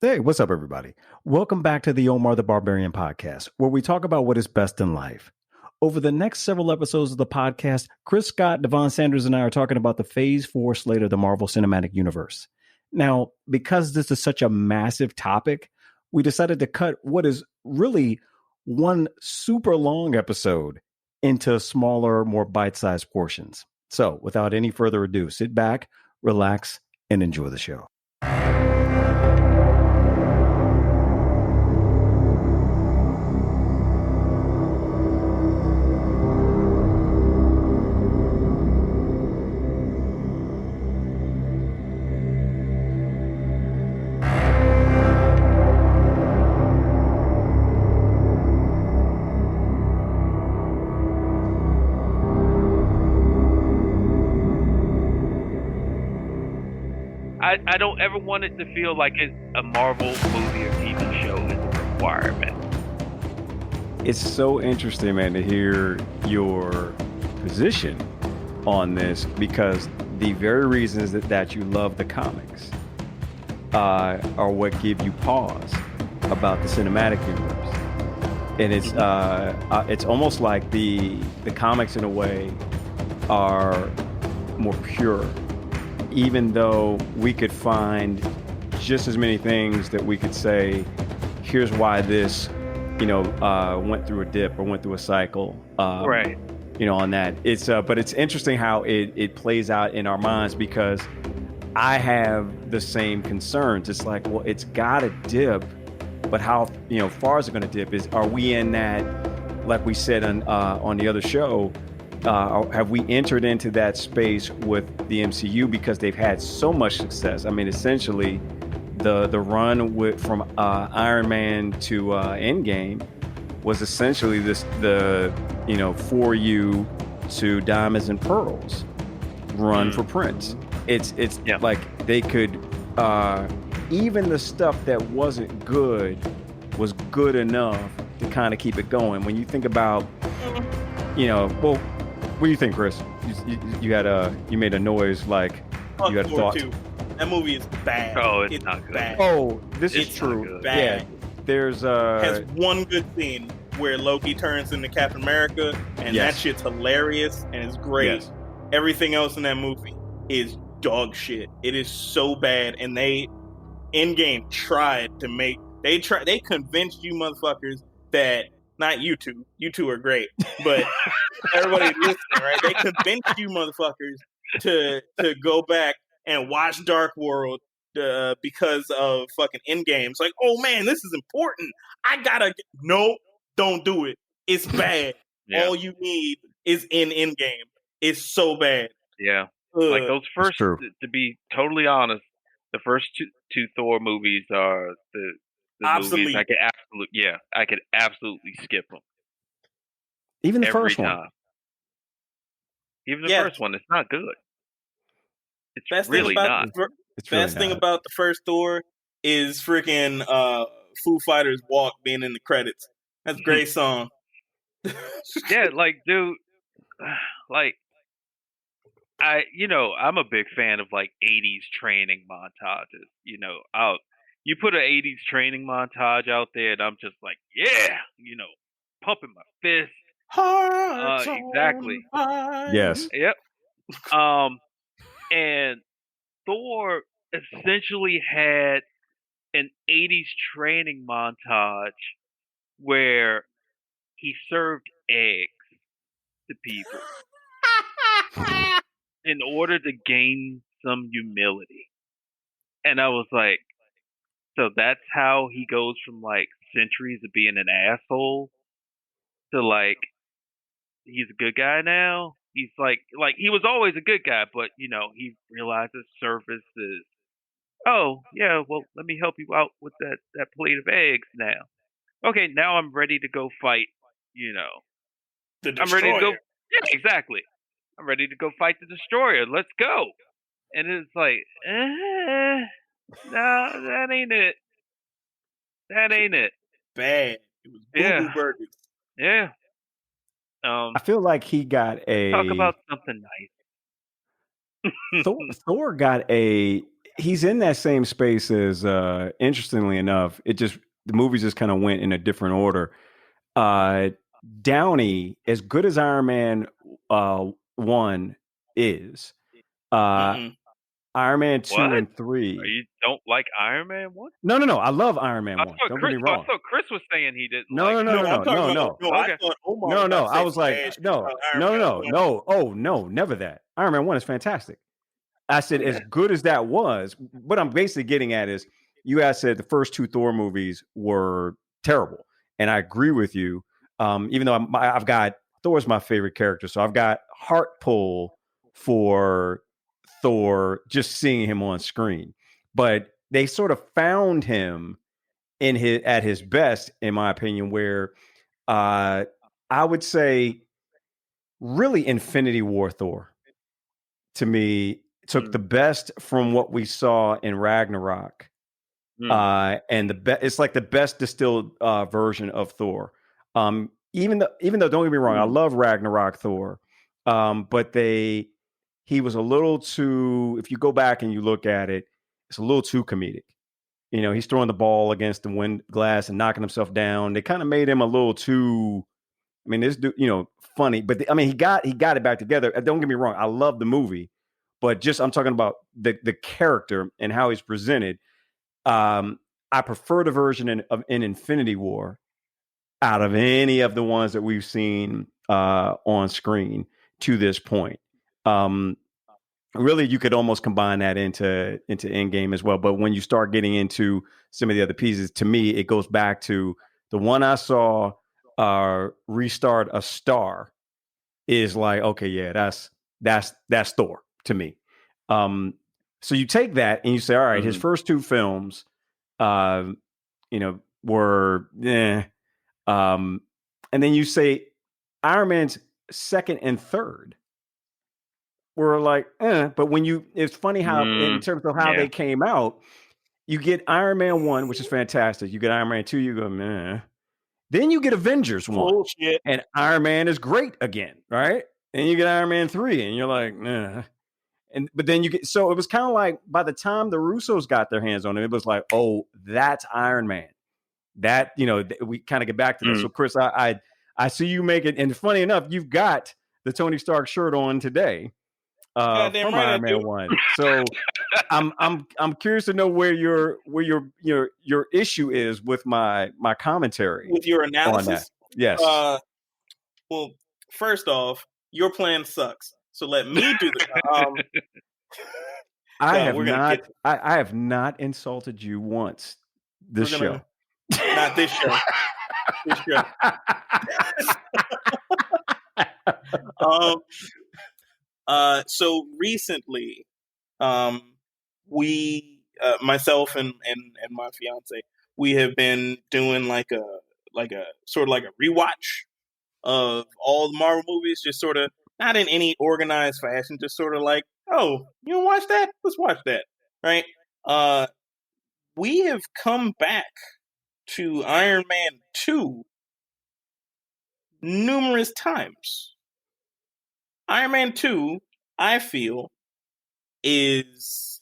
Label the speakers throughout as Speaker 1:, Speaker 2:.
Speaker 1: Hey, what's up, everybody? Welcome back to the Omar the Barbarian podcast, where we talk about what is best in life. Over the next several episodes of the podcast, Chris Scott, Devon Sanders, and I are talking about the Phase 4 slate of the Marvel Cinematic Universe. Now, because this is such a massive topic, we decided to cut what is really one super long episode into smaller, more bite-sized portions. So, without any further ado, sit back, relax, and enjoy the show.
Speaker 2: I don't ever want it to feel like it's a Marvel movie or TV show is a requirement.
Speaker 1: It's so interesting, man, to hear your position on this, because the very reasons that you love the comics are what give you pause about the cinematic universe. And it's almost like the comics in a way are more pure. Even though we could find just as many things that we could say, here's why this, went through a dip or went through a cycle,
Speaker 2: Right.
Speaker 1: On that. But it's interesting how it plays out in our minds, because I have the same concerns. It's like, well, it's got to dip, but how, far is it going to dip? Are we in that, like we said on the other show, have we entered into that space with the MCU because they've had so much success? I mean, essentially, the run from Iron Man to Endgame was essentially for you to Diamonds and Pearls run for Prince. It's like they could even the stuff that wasn't good was good enough to kind of keep it going. When you think about, what do you think, Chris? You made a noise like you had a thought.
Speaker 3: That movie is bad.
Speaker 2: Oh, it's not good.
Speaker 3: Bad.
Speaker 1: Oh, this is
Speaker 3: It's
Speaker 1: true.
Speaker 3: bad.
Speaker 1: Yeah, there's
Speaker 3: has one good scene where Loki turns into Captain America, and
Speaker 1: Yes.
Speaker 3: that shit's hilarious and it's great.
Speaker 1: Yes.
Speaker 3: Everything else in that movie is dog shit. It is so bad, and Endgame tried to they convinced you motherfuckers that, not you two are great, but everybody listening, right? They convinced you motherfuckers to go back and watch Dark World because of fucking Endgame. It's like, oh man, this is important. No, don't do it. It's bad.
Speaker 2: Yeah.
Speaker 3: All you need is in Endgame. It's so bad.
Speaker 2: Yeah. Like those first,
Speaker 1: true.
Speaker 2: to be totally honest, the first two Thor movies are the
Speaker 3: Obsolete.
Speaker 2: movies I could absolutely skip them.
Speaker 1: even the
Speaker 2: every
Speaker 1: first one.
Speaker 2: time. Even the
Speaker 3: Yeah.
Speaker 2: first one, it's not good. It's
Speaker 3: Best
Speaker 2: really
Speaker 3: thing about
Speaker 2: not.
Speaker 1: It's really
Speaker 3: best thing
Speaker 1: not.
Speaker 3: about the first Thor is freaking Foo Fighters' "Walk" being in the credits. That's a great song.
Speaker 2: Yeah, like, dude, like, I'm a big fan of like 80s training montages. You put an 80s training montage out there, and I'm just like, yeah, pumping my fist.
Speaker 3: Hearts
Speaker 2: Exactly.
Speaker 3: on fire.
Speaker 1: Yes.
Speaker 2: Yep. And Thor essentially had an 80s training montage where he served eggs to people in order to gain some humility. And I was like, so that's how he goes from like centuries of being an asshole to like he's a good guy now. He's like he was always a good guy, but he realizes service is, oh yeah, well, let me help you out with that plate of eggs now. Okay, now I'm ready to go fight.
Speaker 3: The
Speaker 2: I'm ready to go.
Speaker 3: Destroyer.
Speaker 2: Yeah, exactly. I'm ready to go fight the Destroyer. Let's go. And it's like, no, that ain't it. That ain't it.
Speaker 3: Bad. It was Boo
Speaker 2: Yeah.
Speaker 3: Boo Burgers.
Speaker 2: Yeah.
Speaker 1: I feel like he got
Speaker 2: Talk about something nice.
Speaker 1: Thor got a he's in that same space as interestingly enough, the movies just kind of went in a different order. Uh Downey, as good as Iron Man 1 is, uh
Speaker 3: Mm-mm.
Speaker 1: Iron Man 2
Speaker 2: What?
Speaker 1: and 3.
Speaker 2: You don't like Iron Man 1?
Speaker 1: No. I love Iron Man 1. Don't get me
Speaker 2: I
Speaker 1: wrong.
Speaker 2: thought Chris was saying he didn't
Speaker 1: No,
Speaker 2: like
Speaker 1: no,
Speaker 2: it.
Speaker 1: no,
Speaker 3: No,
Speaker 1: no,
Speaker 3: I'm
Speaker 1: no,
Speaker 3: talking
Speaker 1: no,
Speaker 3: about.
Speaker 1: no.
Speaker 3: No, I
Speaker 2: Okay.
Speaker 3: thought Omar was
Speaker 1: No.
Speaker 3: about to
Speaker 1: I
Speaker 3: say
Speaker 1: was
Speaker 3: some
Speaker 1: like,
Speaker 3: bad shit
Speaker 1: no,
Speaker 3: about Iron Man 1.
Speaker 1: no. Oh, no, never that. Iron Man 1 is fantastic. I said, as
Speaker 3: Okay.
Speaker 1: good as that was, what I'm basically getting at is you guys said the first two Thor movies were terrible. And I agree with you. Even though I've got Thor's my favorite character. So I've got heart pull for Thor just seeing him on screen. But they sort of found him at his best, in my opinion, where I would say really Infinity War Thor to me took the best from what we saw in Ragnarok, and it's like the best distilled version of Thor. Even though don't get me wrong, I love Ragnarok Thor, but he was a little too. If you go back and you look at it, it's a little too comedic. You know, he's throwing the ball against the wind glass and knocking himself down. They kind of made him a little too. I mean, this dude, funny, but I mean, he got it back together. Don't get me wrong, I love the movie, but just I'm talking about the character and how he's presented. I prefer the version in Infinity War out of any of the ones that we've seen on screen to this point. Um, Really, you could almost combine that into Endgame as well. But when you start getting into some of the other pieces, to me, it goes back to the one I saw, Restart a Star, is like, okay, yeah, that's Thor to me. So you take that and you say, all right, his first two films, uh, were and then you say Iron Man's second and third were like, but it's funny how in terms of how
Speaker 2: Yeah.
Speaker 1: they came out, you get Iron Man 1, which is fantastic. You get Iron Man 2, you go, meh. Then you get Avengers 1,
Speaker 3: Bullshit.
Speaker 1: and Iron Man is great again, right? And you get Iron Man 3, and you're like, nah. But then so it was kind of like by the time the Russos got their hands on it, it was like, oh, that's Iron Man. That, we kind of get back to that. So Chris, I see you make it, and funny enough, you've got the Tony Stark shirt on today
Speaker 3: Goddamn
Speaker 1: from
Speaker 3: right I
Speaker 1: Iron
Speaker 3: do.
Speaker 1: Man 1. So I'm curious to know where your issue is with my commentary
Speaker 3: With your
Speaker 1: on that.
Speaker 3: analysis.
Speaker 1: Yes.
Speaker 3: Well, first off, your plan sucks. So let me do the.
Speaker 1: I
Speaker 3: no,
Speaker 1: have
Speaker 3: we're gonna
Speaker 1: not.
Speaker 3: get.
Speaker 1: I have not insulted you once this
Speaker 3: We're gonna-
Speaker 1: show.
Speaker 3: Not this show. This show. So recently, we, myself and my fiance, we have been doing like a sort of like a rewatch of all the Marvel movies, just sort of not in any organized fashion, just sort of like, oh, you want to watch that? Let's watch that, right? We have come back to Iron Man 2 numerous times. Iron Man 2, I feel, is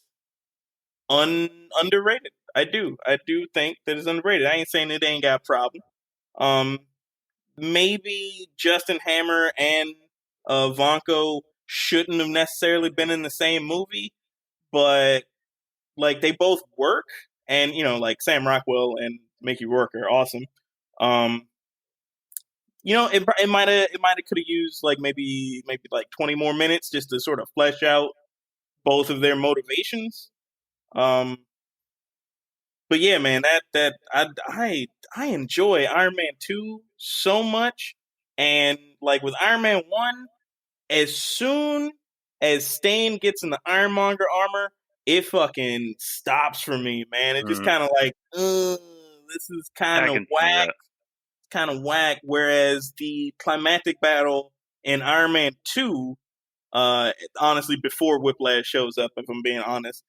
Speaker 3: underrated. I do think that it's underrated. I ain't saying it ain't got a problem. Maybe Justin Hammer and Vanko shouldn't have necessarily been in the same movie, but like they both work, and like Sam Rockwell and Mickey Rourke are awesome. It might have could have used like maybe like 20 more minutes just to sort of flesh out both of their motivations. But yeah, man, that I enjoy Iron Man 2 so much, and like with Iron Man 1, as soon as Stain gets in the Ironmonger armor, it fucking stops for me, man. It just kind of like, this is kind of whack. Kind of whack. Whereas the climactic battle in Iron Man 2, honestly, before Whiplash shows up, if I'm being honest,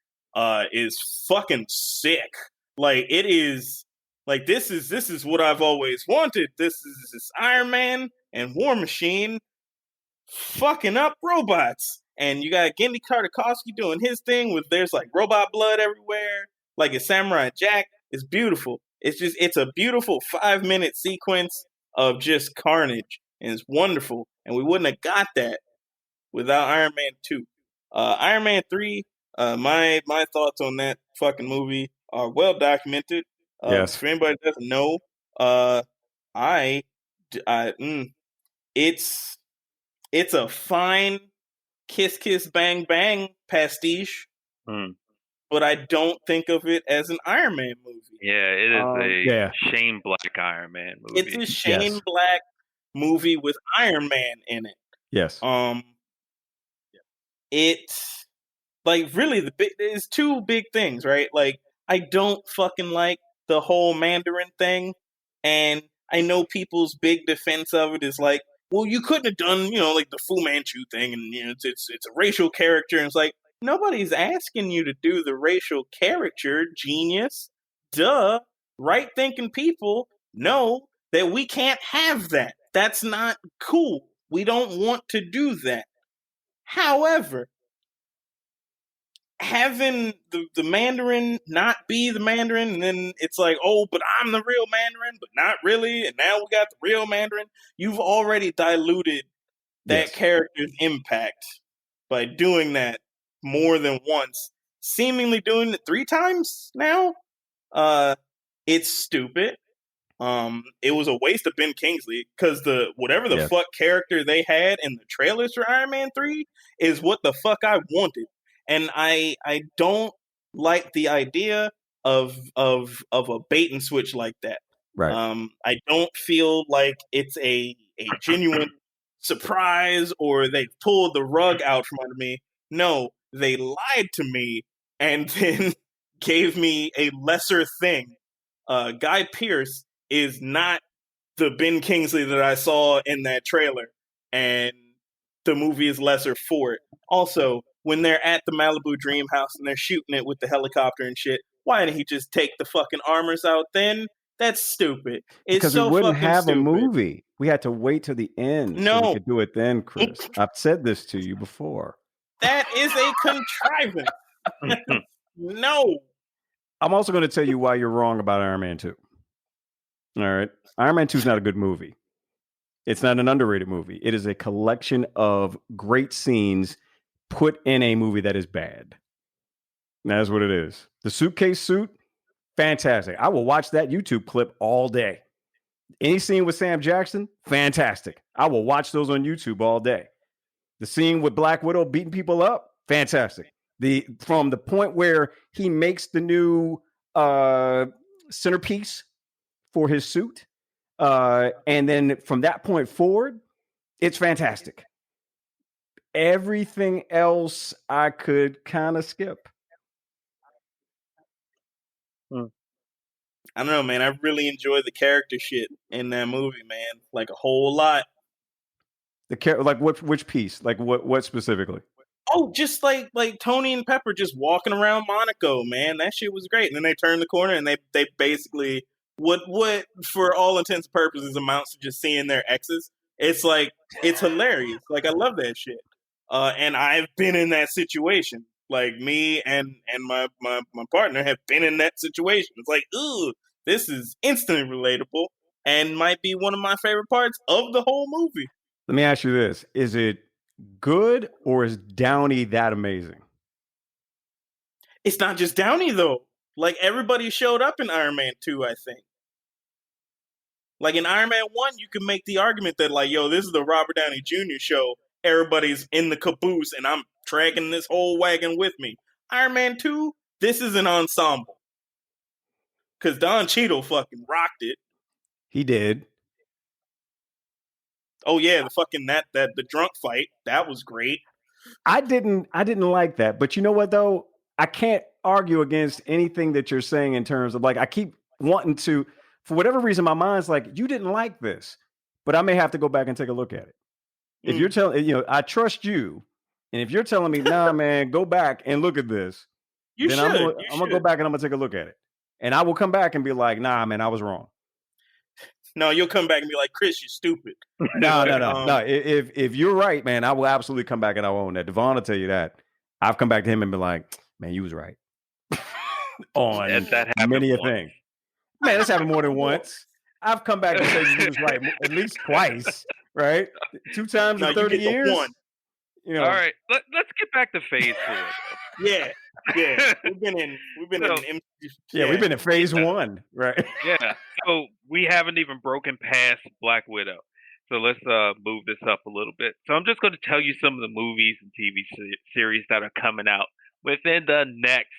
Speaker 3: is fucking sick. Like it is, like this is what I've always wanted. This is Iron Man and War Machine fucking up robots, and you got Gendy Tartakovsky doing his thing with there's like robot blood everywhere, like a Samurai Jack. It's beautiful. It's a beautiful 5-minute sequence of just carnage, and it's wonderful. And we wouldn't have got that without Iron Man 2. Iron Man 3, my thoughts on that fucking movie are well documented.
Speaker 1: Yes.
Speaker 3: For anybody that doesn't know, it's a fine kiss kiss bang bang pastiche, but I don't think of it as an Iron Man movie.
Speaker 2: Yeah, it is a Shane Black Iron Man movie.
Speaker 3: It's a Shane Black movie with Iron Man in it.
Speaker 1: Yes.
Speaker 3: It's like really there's two big things, right? Like I don't fucking like the whole Mandarin thing, and I know people's big defense of it is like, well, you couldn't have done, like the Fu Manchu thing, and it's a racial character, and it's like nobody's asking you to do the racial character, genius. Duh. Right thinking people know that we can't have that. That's not cool. We don't want to do that. However, having the Mandarin not be the Mandarin, and then it's like, oh, but I'm the real Mandarin, but not really, and now we got the real Mandarin. You've already diluted that character's impact by doing that more than once, seemingly doing it 3 times now. It's stupid. It was a waste of Ben Kingsley, because whatever the fuck character they had in the trailers for Iron Man 3 is what the fuck I wanted. And I don't like the idea of a bait and switch like that.
Speaker 1: Right.
Speaker 3: I don't feel like it's a genuine surprise, or they pulled the rug out from under me. No, they lied to me and then gave me a lesser thing. Guy Pearce is not the Ben Kingsley that I saw in that trailer, and the movie is lesser for it. Also, when they're at the Malibu Dream House and they're shooting it with the helicopter and shit, why didn't he just take the fucking armors out then? That's stupid.
Speaker 1: Because we wouldn't have a movie. We had to wait till the end so we could do it then, Chris. I've said this to you before.
Speaker 3: That is a contrivance. No.
Speaker 1: I'm also going to tell you why you're wrong about Iron Man 2. All right. Iron Man 2 is not a good movie. It's not an underrated movie. It is a collection of great scenes put in a movie that is bad. And that's what it is. The suitcase suit, fantastic. I will watch that YouTube clip all day. Any scene with Sam Jackson, fantastic. I will watch those on YouTube all day. The scene with Black Widow beating people up, fantastic. From the point where he makes the new centerpiece for his suit, and then from that point forward, it's fantastic. Everything else I could kind of skip.
Speaker 3: I don't know, man. I really enjoy the character shit in that movie, man. Like a whole lot.
Speaker 1: Like which piece? Like what specifically?
Speaker 3: Oh, just like Tony and Pepper just walking around Monaco, man. That shit was great. And then they turn the corner and they basically what for all intents and purposes amounts to just seeing their exes. It's like, it's hilarious. Like, I love that shit. And I've been in that situation. Like, me and my partner have been in that situation. It's like, ooh, this is instantly relatable and might be one of my favorite parts of the whole movie.
Speaker 1: Let me ask you this. Is it good, or is Downey that amazing?
Speaker 3: It's not just Downey, though. Like, everybody showed up in Iron Man 2, I think. Like, in Iron Man 1, you can make the argument that, like, yo, this is the Robert Downey Jr. show. Everybody's in the caboose, and I'm dragging this whole wagon with me. Iron Man 2, this is an ensemble. Because Don Cheadle fucking rocked it.
Speaker 1: He did.
Speaker 3: Oh yeah, the drunk fight, that was great.
Speaker 1: I didn't like that, but you know what though? I can't argue against anything that you're saying in terms of, like, I keep wanting to, for whatever reason, my mind's like, you didn't like this, but I may have to go back and take a look at it. If you're telling, I trust you, and if you're telling me, nah, man, go back and look at this, I'm gonna go back and I'm gonna take a look at it, and I will come back and be like, nah, man, I was wrong.
Speaker 3: No, you'll come back and be like, Chris, you're stupid.
Speaker 1: No.
Speaker 3: But,
Speaker 1: If you're right, man, I will absolutely come back and I will own that. Devon will tell you that. I've come back to him and been like, man, you was right on
Speaker 2: That happened
Speaker 1: many a
Speaker 2: once.
Speaker 1: thing. Man, this happened more than once. I've come back to say you was right at least twice, right? 2 times
Speaker 3: No,
Speaker 1: in
Speaker 3: you
Speaker 1: 30
Speaker 3: get the
Speaker 1: years.
Speaker 3: one.
Speaker 1: You know,
Speaker 2: All right, let's get back to phase 4.
Speaker 3: Yeah. We've been in MCU.
Speaker 1: yeah, we've been in phase 1, right?
Speaker 2: Yeah. So we haven't even broken past Black Widow. So let's move this up a little bit. So I'm just going to tell you some of the movies and TV series that are coming out within the next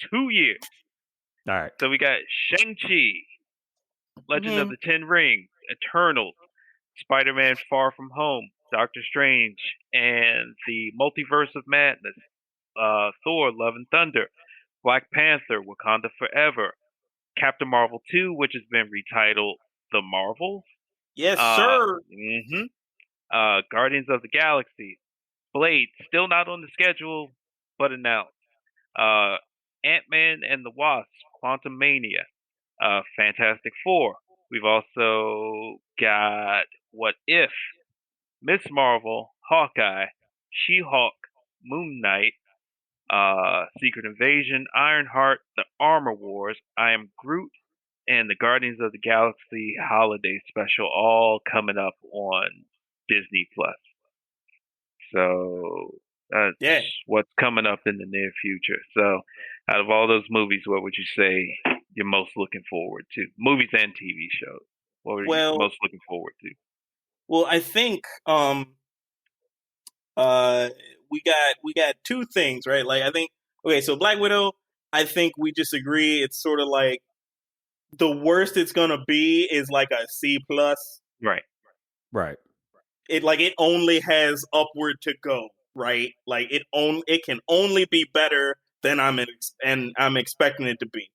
Speaker 2: 2 years.
Speaker 1: All right.
Speaker 2: So we got Shang-Chi, Legend of the Ten Rings, Eternals, Spider-Man Far From Home, Doctor Strange, and the Multiverse of Madness, Thor, Love and Thunder, Black Panther, Wakanda Forever, Captain Marvel 2, which has been retitled The Marvels.
Speaker 3: Yes, sir.
Speaker 2: Guardians of the Galaxy, Blade, still not on the schedule, but announced. Ant-Man and the Wasp, Quantum Mania, Fantastic Four. We've also got What If, Miss Marvel, Hawkeye, She-Hulk, Moon Knight, Secret Invasion, Ironheart, The Armor Wars, I Am Groot, and the Guardians of the Galaxy Holiday Special, all coming up on Disney Plus. So that's what's coming up in the near future. So, out of all those movies, what would you say you're most looking forward to? Movies and TV shows. What are you most looking forward to?
Speaker 3: Well, I think we got 2 things, right? Like I think so Black Widow, I think we just agree it's sort of like the worst it's gonna be is like a C+.
Speaker 2: Right.
Speaker 3: It only has upward to go, right? Like it can only be better than I'm expecting it to be.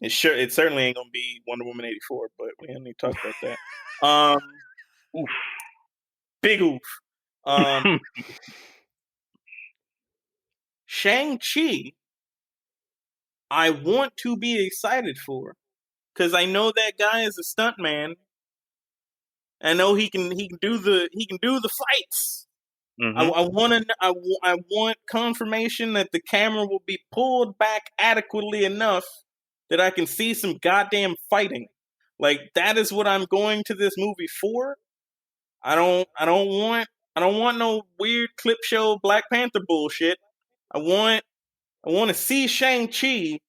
Speaker 3: It certainly ain't gonna be Wonder Woman 84, but we haven't even talked about that.
Speaker 2: Oof.
Speaker 3: Big oof. Shang-Chi, I want to be excited for, because I know that guy is a stuntman. I know he can do the fights. I want confirmation that the camera will be pulled back adequately enough that I can see some goddamn fighting. Like that is what I'm going to this movie for. I don't want no weird clip show Black Panther bullshit. I want to see Shang-Chi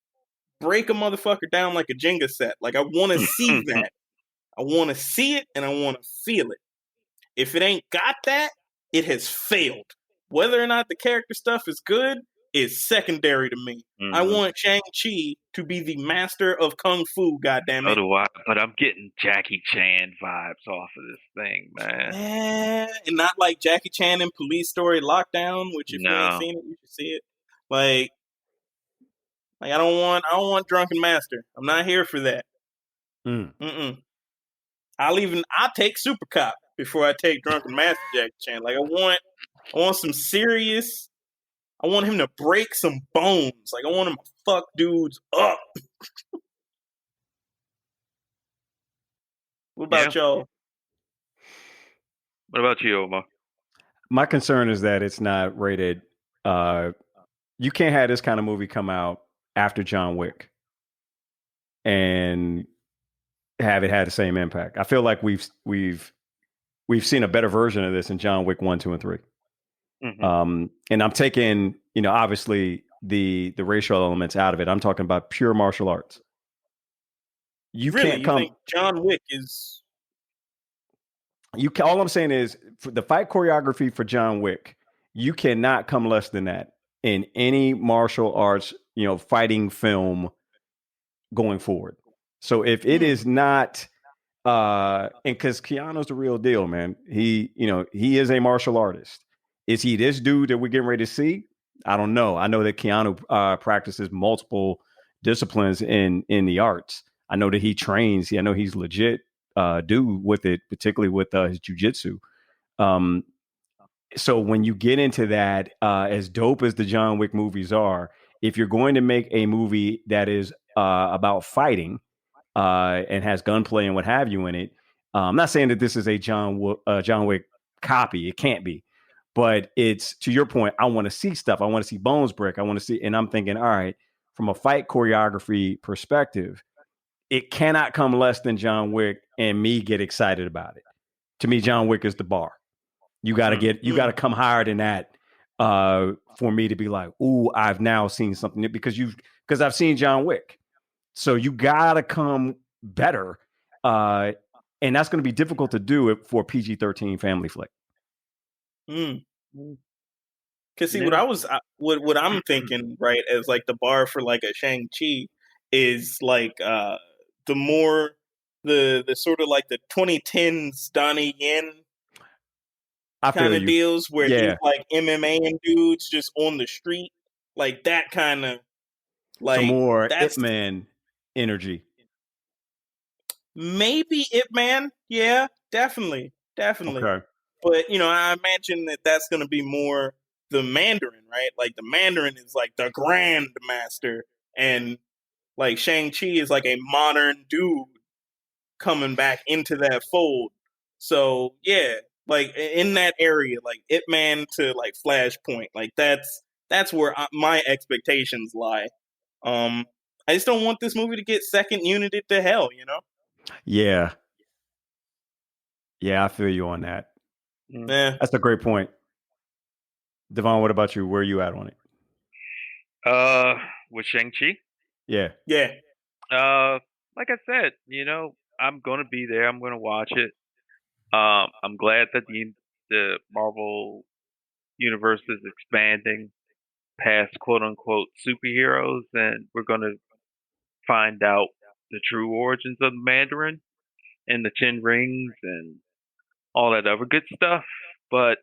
Speaker 3: break a motherfucker down like a Jenga set. Like I want to see that. I want to see it and I want to feel it. If it ain't got that, it has failed. Whether or not the character stuff is good is secondary to me. I want Shang-Chi to be the master of Kung Fu, goddammit.
Speaker 2: So do I, but I'm getting Jackie Chan vibes off of this thing, man.
Speaker 3: And not like Jackie Chan in Police Story Lockdown, which if you ain't seen it, you should see it. Like I don't want Drunken Master. I'm not here for that. I'll take Super Cop before I take Drunken Master Jackie Chan. Like I want some serious. I want him to break some bones. Like I want him to fuck dudes up. What about y'all?
Speaker 2: What about you, Omar?
Speaker 1: My concern is that it's not rated. You can't have this kind of movie come out after John Wick and have it had the same impact. I feel like we've seen a better version of this in John Wick 1, 2, and 3. And I'm taking, obviously the racial elements out of it. I'm talking about pure martial arts. You can't come.
Speaker 3: Think John Wick is.
Speaker 1: All I'm saying is for the fight choreography for John Wick, you cannot come less than that in any martial arts, fighting film going forward. So if it is not, and because Keanu's the real deal, man, he is a martial artist. Is he this dude that we're getting ready to see? I don't know. I know that Keanu practices multiple disciplines in the arts. I know that he trains. I know he's legit dude with it, particularly with his jujitsu. So when you get into that, as dope as the John Wick movies are, if you're going to make a movie that is about fighting, and has gunplay and what have you in it. I'm not saying that this is a John Wick copy. It can't be, but it's to your point. I want to see stuff. I want to see bones break. I want to see, and I'm thinking, all right, from a fight choreography perspective, it cannot come less than John Wick, and me get excited about it. To me, John Wick is the bar. You got to come higher than that for me to be like, ooh, I've now seen something because I've seen John Wick. So you got to come better. And that's going to be difficult to do for a PG-13 family flick.
Speaker 3: Because see, what I'm thinking, right, as like the bar for like a Shang-Chi is like the more the sort of like the 2010s Donnie Yen kind of deals where he's like MMA and dudes just on the street, like that kind of like
Speaker 1: some more
Speaker 3: that's
Speaker 1: Ip Man energy.
Speaker 3: Maybe Ip Man, yeah, definitely.
Speaker 1: Okay.
Speaker 3: But I imagine that that's going to be more the Mandarin, right? Like the Mandarin is like the Grand Master, and like Shang-Chi is like a modern dude coming back into that fold. So yeah, like in that area, like Ip Man to like Flashpoint, like that's where my expectations lie. I just don't want this movie to get second united to hell,
Speaker 1: Yeah. Yeah, I feel you on that.
Speaker 3: Yeah.
Speaker 1: That's a great point. Devon, what about you? Where are you at on it?
Speaker 2: With Shang-Chi?
Speaker 1: Yeah.
Speaker 3: Yeah.
Speaker 2: Like I said, I'm gonna be there. I'm gonna watch it. I'm glad that the Marvel universe is expanding past quote unquote superheroes, and we're gonna find out the true origins of the Mandarin and the Ten Rings and all that other good stuff. But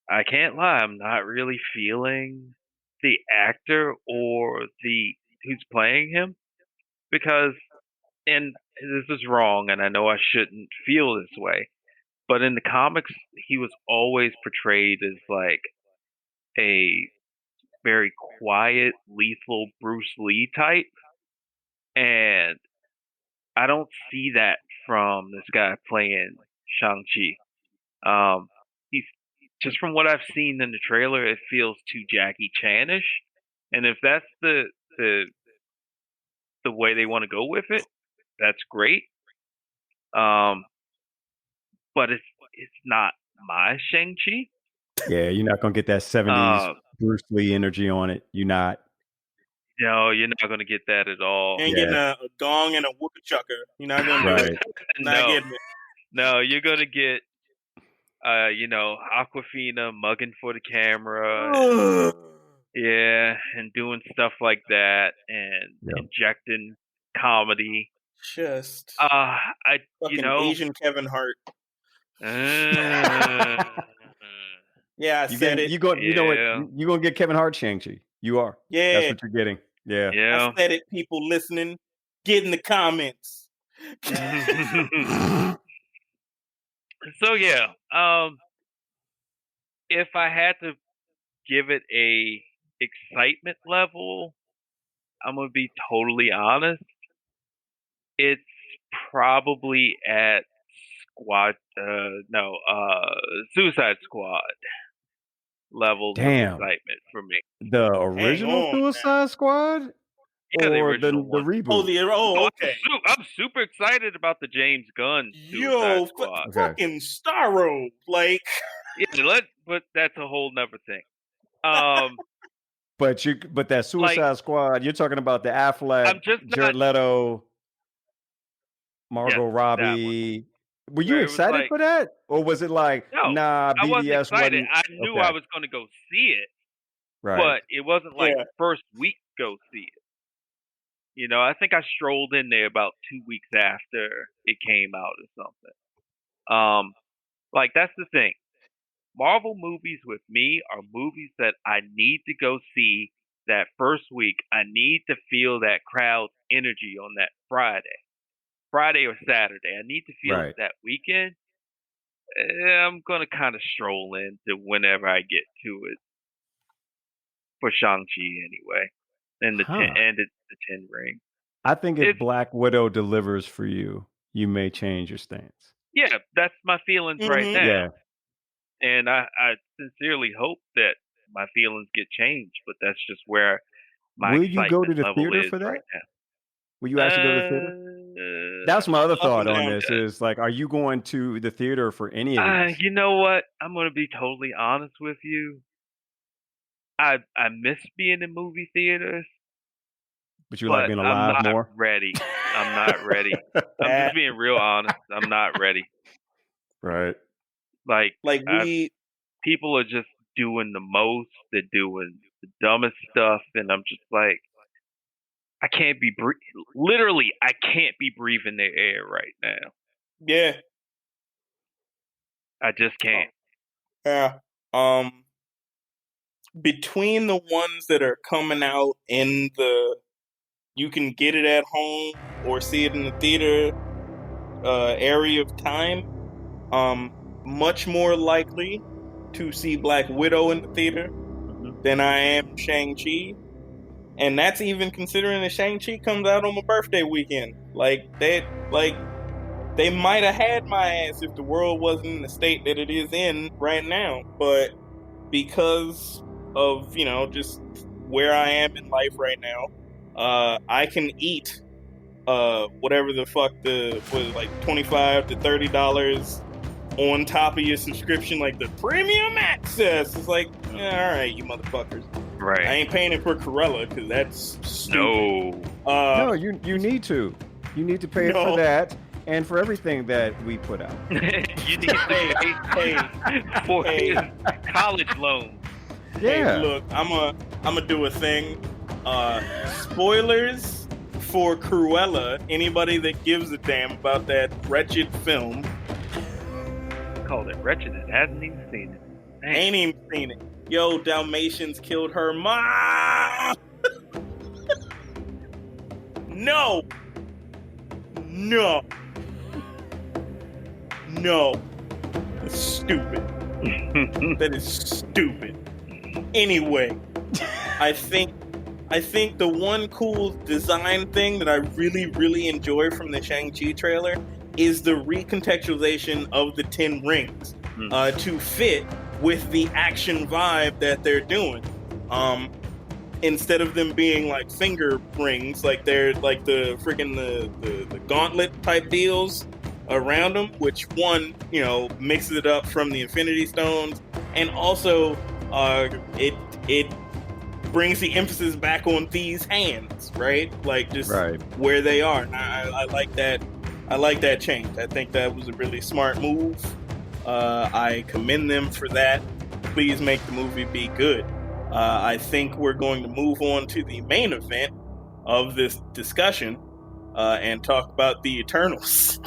Speaker 2: I can't lie, I'm not really feeling the actor or the who's playing him because, and this is wrong, and I know I shouldn't feel this way, but in the comics, he was always portrayed as like a very quiet, lethal Bruce Lee type, and I don't see that from this guy playing Shang-Chi. He's just from what I've seen in the trailer, it feels too Jackie Chanish, and if that's the the way they want to go with it, that's great. But it's not my Shang-Chi.
Speaker 1: Yeah, you're not gonna get that 70s Bruce Lee energy on it. You're not.
Speaker 2: No, you're not gonna get that at all.
Speaker 3: You ain't getting a gong and a whoopie chucker. You're not gonna do it. Not getting it.
Speaker 2: No, you're gonna get Aquafina mugging for the camera. And doing stuff like that and injecting comedy.
Speaker 3: Just Asian Kevin Hart. Yeah, I said it.
Speaker 1: You know what? You're gonna get Kevin Hart Shang-Chi. You are.
Speaker 3: Yeah.
Speaker 1: That's what you're getting. Yeah.
Speaker 3: I said it, people listening. Get in the comments.
Speaker 2: So yeah. If I had to give it a excitement level, I'm gonna be totally honest. It's probably at Suicide Squad levels of excitement for me.
Speaker 1: The original Suicide Squad?
Speaker 2: Yeah, the
Speaker 1: or
Speaker 2: original one.
Speaker 1: reboot?
Speaker 3: Okay.
Speaker 2: I'm super excited about the James Gunn Suicide Squad.
Speaker 3: Fucking Starro, like.
Speaker 2: Yeah, but that's a whole nother thing.
Speaker 1: But that Suicide Squad, you're talking about the Affleck, Jared Leto, Margot Robbie. Were you excited for that, or was it like, nah? BVS
Speaker 2: I wasn't excited. I knew I was going to go see it, but it wasn't like first week go see it. I think I strolled in there about 2 weeks after it came out or something. That's the thing. Marvel movies with me are movies that I need to go see that first week. I need to feel that crowd's energy on that Friday or Saturday. I need to feel it that weekend. I'm gonna kind of stroll into whenever I get to it for Shang-Chi anyway, and the Ten Ring.
Speaker 1: I think if
Speaker 2: It's
Speaker 1: Black Widow delivers for you, you may change your stance.
Speaker 2: yeah, that's my feelings right
Speaker 3: Mhm.
Speaker 2: now.
Speaker 1: Yeah.
Speaker 2: And I sincerely hope that my feelings get changed, but that's just where my
Speaker 1: Will you go to
Speaker 2: excitement
Speaker 1: the
Speaker 2: level
Speaker 1: theater
Speaker 2: is
Speaker 1: for
Speaker 2: right
Speaker 1: that?
Speaker 2: now.
Speaker 1: Will you actually go to the theater? That's my other
Speaker 3: Up and
Speaker 1: thought on
Speaker 3: down.
Speaker 1: this is like, are you going to the theater for any of these?
Speaker 2: You know what? I'm gonna be totally honest with you. I miss being in movie theaters,
Speaker 1: But you like
Speaker 2: but
Speaker 1: being
Speaker 2: I'm
Speaker 1: alive
Speaker 2: not
Speaker 1: more?
Speaker 2: ready. I'm not ready. I'm just being real honest. I'm not ready.
Speaker 1: Right.
Speaker 2: Like
Speaker 3: Like
Speaker 2: people are just doing the most. They're doing the dumbest stuff, and I'm just like, I can't be literally. I can't be breathing their air right now.
Speaker 3: yeah.
Speaker 2: I just can't.
Speaker 3: Yeah. Between the ones that are coming out in the you can get it at home or see it in the theater area of time, much more likely to see Black Widow in the theater than I am Shang-Chi. And that's even considering that Shang-Chi comes out on my birthday weekend. Like they might have had my ass if the world wasn't in the state that it is in right now. But because of, just where I am in life right now, I can eat whatever the fuck was like $25 to $30 on top of your subscription, like the premium access. It's like, yeah, all right, you motherfuckers.
Speaker 2: Right.
Speaker 3: I ain't paying it for Cruella because that's stupid.
Speaker 2: No.
Speaker 1: No, you need to. You need to pay it for that and for everything that we put out.
Speaker 2: You need to pay for his college loan.
Speaker 1: Yeah.
Speaker 3: Hey, look, I'm a do a thing. Spoilers for Cruella. Anybody that gives a damn about that wretched film
Speaker 2: Called it wretched and hasn't even seen it. Dang.
Speaker 3: ain't even seen it. Yo, Dalmatians killed her mom. No. That's stupid. That is stupid. Anyway, I think the one cool design thing that I really, really enjoy from the Shang-Chi trailer is the recontextualization of the 10 rings to fit with the action vibe that they're doing. Instead of them being like finger rings, like they're like the freaking the gauntlet type deals around them, which one, mixes it up from the Infinity Stones, and also it brings the emphasis back on these hands, right? Like just where they are. And I like that. I like that change. I think that was a really smart move. I commend them for that. Please make the movie be good. I think we're going to move on to the main event of this discussion and talk about the Eternals.